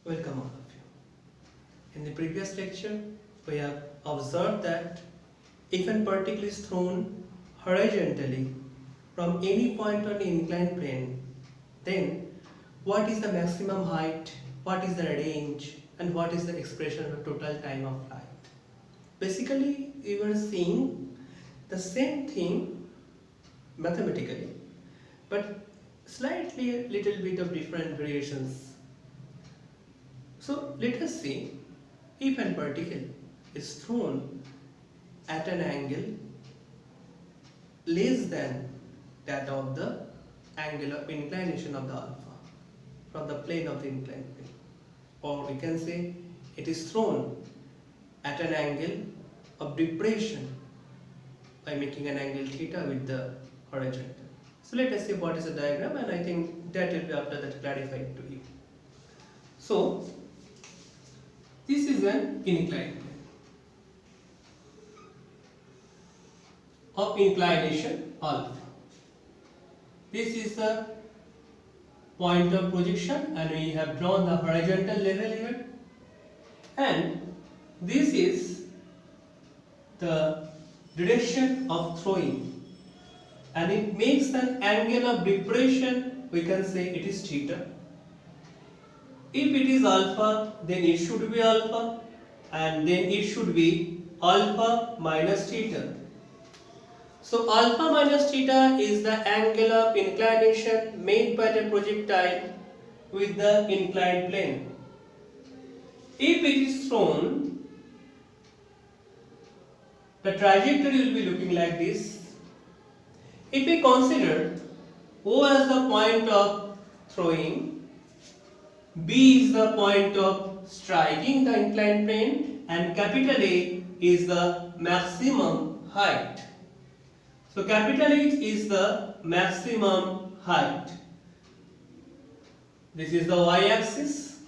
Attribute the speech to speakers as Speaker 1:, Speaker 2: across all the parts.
Speaker 1: Welcome all of you. In the previous lecture, we have observed that if a particle is thrown horizontally from any point on the inclined plane, then what is the maximum height, what is the range, and what is the expression of total time of flight. Basically, we were seeing the same thing mathematically, but slightly a little bit of different variations. So let us see if a particle is thrown at an angle less than that of the angle of inclination of the alpha from the plane of the inclined plane, or we can say it is thrown at an angle of depression by making an angle theta with the horizontal. So let us see what is the diagram, and I think that will be after that clarified to you. So this is an inclined plane of inclination alpha. This is the point of projection, and we have drawn the horizontal level here, and this is the direction of throwing, and it makes an angle of depression, we can say it is theta. If it is alpha, then it should be alpha, and then it should be alpha minus theta. So alpha minus theta is the angle of inclination made by the projectile with the inclined plane. If it is thrown, the trajectory will be looking like this. If we consider O as the point of throwing, B is the point of striking the inclined plane, and capital A is the maximum height. So capital H is the maximum height. This is the y-axis.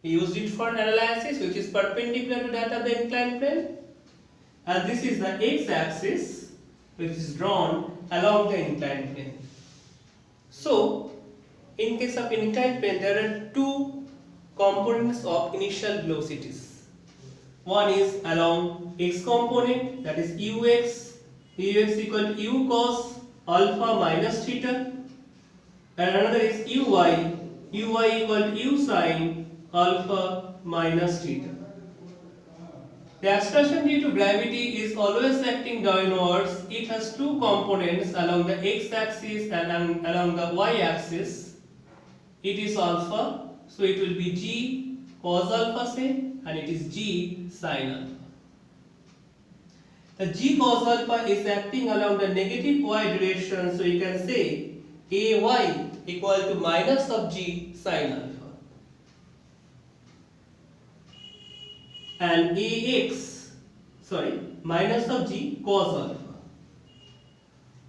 Speaker 1: We used it for analysis, which is perpendicular to that of the inclined plane. And this is the x-axis, which is drawn along the inclined plane. So in case of inclined plane, there are two components of initial velocities. One is along x component, that is ux equal to u cos alpha minus theta, and another is uy equal to u sin alpha minus theta. The acceleration due to gravity is always acting downwards. It has two components along the x-axis and along the y-axis. It is alpha, so it will be g cos alpha say, and it is g sin alpha. The g cos alpha is acting along the negative y direction, so you can say ay equal to minus of g sin alpha, and minus of g cos alpha,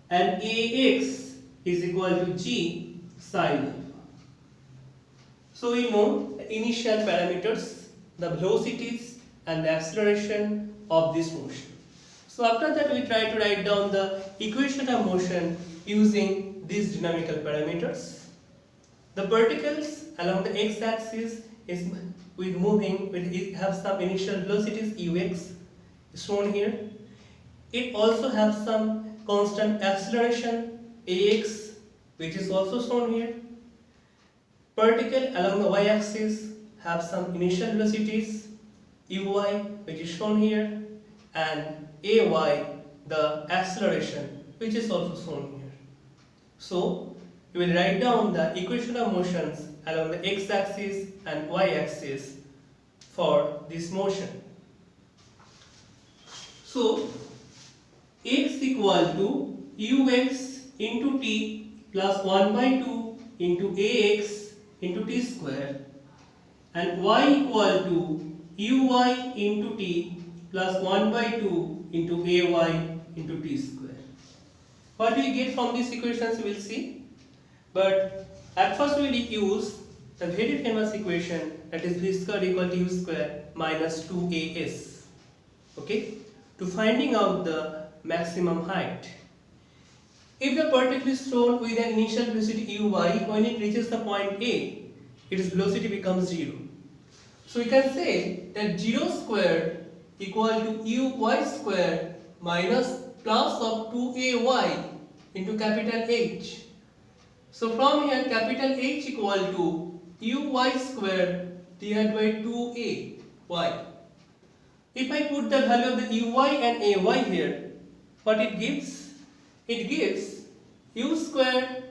Speaker 1: and ax is equal to g sin alpha. So we know the initial parameters, the velocities and the acceleration of this motion. So after that we try to write down the equation of motion using these dynamical parameters. The particles along the x-axis is it have some initial velocities ux shown here. It also has some constant acceleration ax, which is also shown here. Particle along the y-axis have some initial velocities uy, which is shown here, and ay, the acceleration, which is also shown here. So you will write down the equation of motions along the x-axis and y-axis for this motion. So x equal to ux into t plus 1 by 2 into ax into t square, and y equal to uy into t plus 1 by 2 into ay into t square. What we get from these equations we will see, but at first we will use the very famous equation, that is v square equal to u square minus 2as, okay, to finding out the maximum height. If the particle is thrown with an initial velocity uy, when it reaches the point A, its velocity becomes 0. So we can say that 0 squared equal to uy squared minus plus of 2ay into capital H. So from here capital H equal to uy squared divided by 2ay. If I put the value of the uy and ay here, what it gives? It gives u squared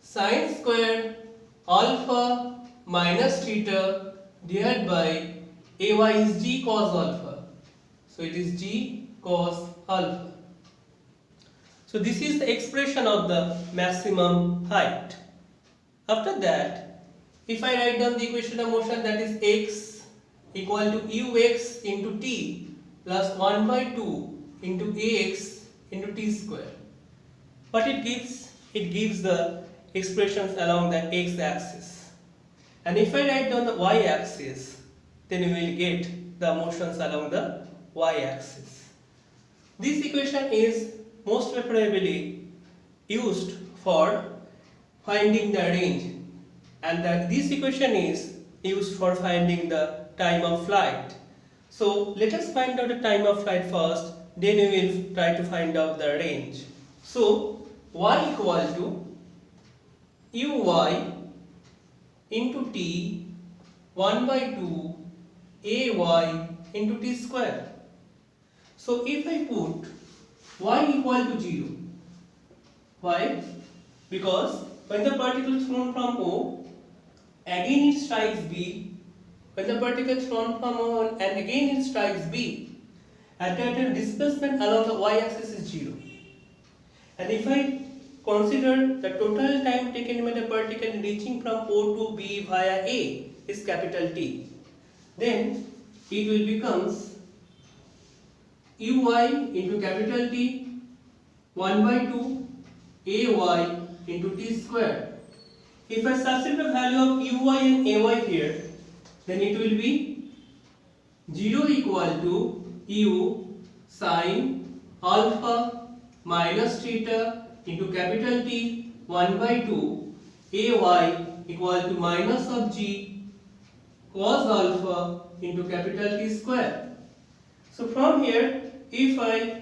Speaker 1: sine squared alpha minus theta divided by ay is g cos alpha. So it is g cos alpha. So this is the expression of the maximum height. After that, if I write down the equation of motion, that is x equal to ux into t plus 1 by 2 into ax into t square. What it gives? It gives the expressions along the x-axis. And if I write down the y-axis, then we will get the motions along the y-axis. This equation is most preferably used for finding the range, and this equation is used for finding the time of flight. So let us find out the time of flight first, then we will try to find out the range. So y equal to uy into t 1 by 2 ay into t square. So if I put y equal to 0, why? Because when the particle is thrown from O, again it strikes B. When the particle is thrown from O and again it strikes B, at that time displacement along the y-axis is 0. And if I consider the total time taken by the particle in reaching from O to B via A is capital T, then it will becomes uy into capital T 1 by 2 ay into t square. If I substitute the value of uy and ay here, then it will be 0 equal to u sine alpha minus theta into capital T 1 by 2 ay equal to minus of g cos alpha into capital T square. So from here, if I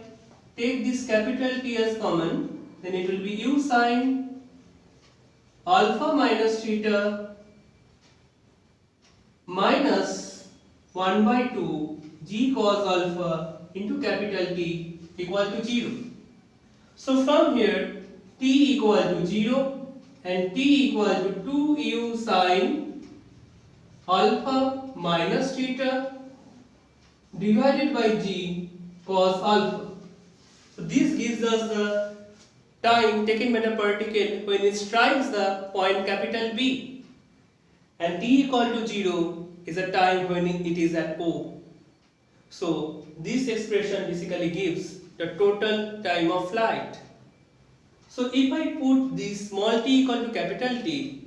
Speaker 1: take this capital T as common, then it will be u sine alpha minus theta minus 1 by 2 g cos alpha into capital T equal to 0. So from here t equal to 0 and t equal to 2u sine alpha minus theta divided by g cos alpha. So this gives us the time taken by the particle when it strikes the point capital B, and t equal to 0 is the time when it is at O. So this expression basically gives the total time of flight. So if I put this small t equal to capital T,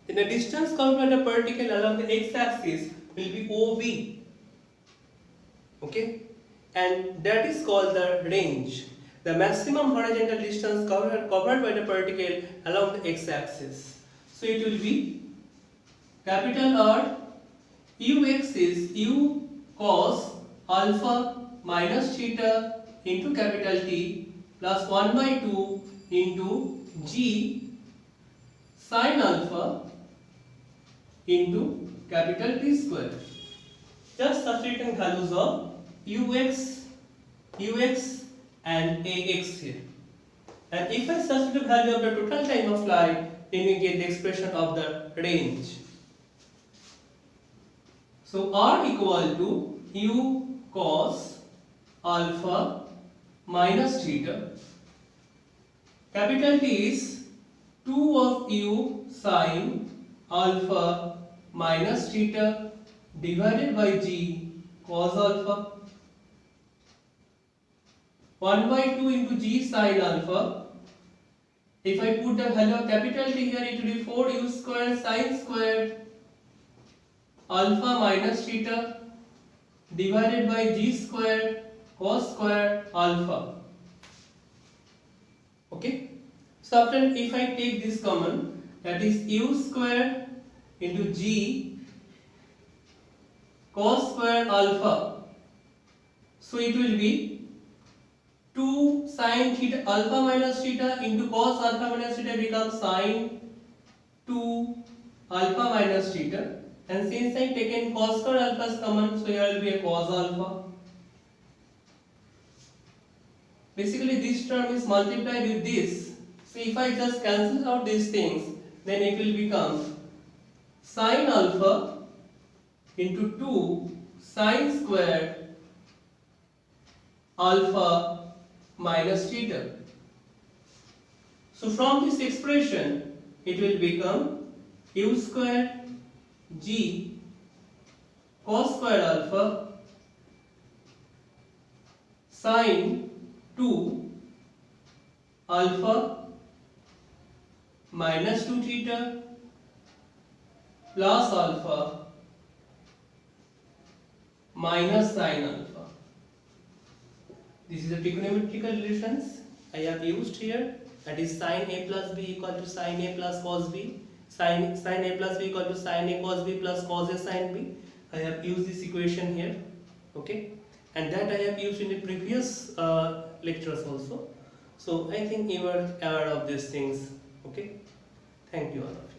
Speaker 1: then the distance covered by the particle along the x-axis will be OB. Okay, and that is called the range, the maximum horizontal distance covered by the particle along the x-axis. So it will be capital R, ux is u cos alpha minus theta into capital T plus 1 by 2 into g sin alpha into capital T square. Just substituting values of ux and ax here. And if I substitute the value of the total time of flight, then we get the expression of the range. So R equal to u cos alpha minus theta. Capital T is 2 of u sin alpha minus theta divided by g cos alpha. 1 by 2 into g sin alpha. If I put the value of capital T here, it will be 4u square sin square alpha minus theta divided by g square cos square alpha. Okay. So after, if I take this common, that is u square into G cos square alpha. So it will be 2 sin theta alpha minus theta into cos alpha minus theta becomes sin 2 alpha minus theta, and since I taken cos square alpha is common, so here will be a cos alpha. Basically this term is multiplied with this. So if I just cancel out these things, then it will become sin alpha into 2 sin square alpha minus theta. So from this expression it will become u square g cos square alpha sin 2 alpha minus 2 theta plus alpha minus sin alpha. This is the trigonometrical relations I have used here, that is sin a plus b equal to sin a plus cos b, sin a plus b equal to sin a cos b plus cos a sin b. I have used this equation here, okay, and that I have used in the previous lectures also. So I think you are aware of these things, okay. Thank you all of you.